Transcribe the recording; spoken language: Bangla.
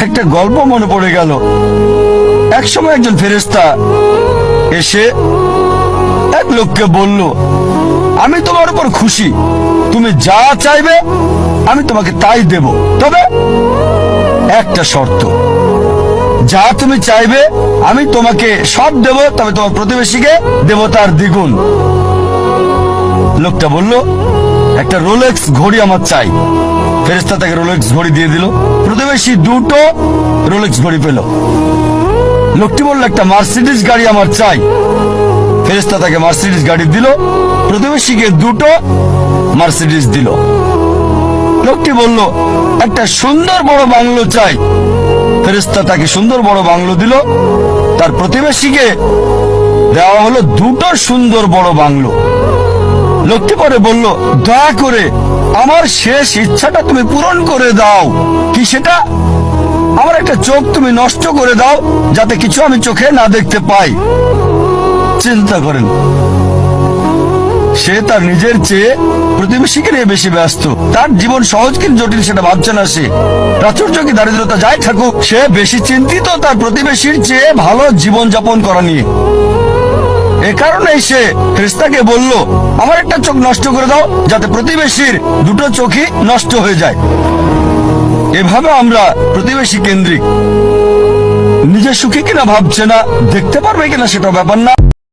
একটা গল্প মনে পড়ে গেল। একসময় একজন ফেরেশতা এসে এক লোককে বলল, আমি তোমার উপর খুশি, তুমি যা চাইবে আমি তোমাকে তাই দেব, তবে একটা শর্ত, যা তুমি চাইবে আমি তোমাকে সব দেব, তবে তোমার প্রতিবেশীকে দেব তার দ্বিগুণ। লোকটা বলল, একটা রোলেক্স ঘড়ি আমার চাই। ফেরেশতা তাকে রোলেক্স ঘড়ি দিয়ে দিল। প্রতিবেশী দুটো রোলেক্স ঘড়ি পেল। লোকটি বলল, একটা মার্সিডিজ গাড়ি আমার চাই। ফেরেশতা তাকে মার্সিডিজ গাড়ি দিল। প্রতিবেশীকে দুটো মার্সিডিজ দিল। লোকটি বলল, একটা সুন্দর বড় বাংলো চাই। ফেরেশতা তাকে সুন্দর বড় বাংলো দিল। তার প্রতিবেশীকে দেওয়া হলো দুটো সুন্দর বড় বাংলো। লোকটি পরে বলল, দয়া করে আমার শেষ ইচ্ছাটা তুমি পূরণ করে দাও। কি সেটা? আমার একটা চোখ তুমি নষ্ট করে দাও, যাতে কিছু আমি চোখে না দেখতে পাই। চিন্তা করেন, সে তার নিজের চেয়ে প্রতিবেশীকে নিয়ে বেশি ব্যস্ত। তার জীবন সহজ কিন্তু জটিল সেটা ভাবছে না সে। প্রাচুর্য কি দারিদ্রতা যাই থাকুক, সে বেশি চিন্তিত তার প্রতিবেশীর চেয়ে ভালো জীবন যাপন করা নিয়ে। এ কারণেই সে ফেরেশতাকে বলল, আমার একটা চোখ নষ্ট করে দাও, যাতে প্রতিবেশীর দুটো চোখই নষ্ট হয়ে যায়। এভাবে আমরা প্রতিবেশী কেন্দ্রিক। নিজে সুখী কিনা ভাবছে না, দেখতে পারবে কিনা সেটা ব্যাপার না।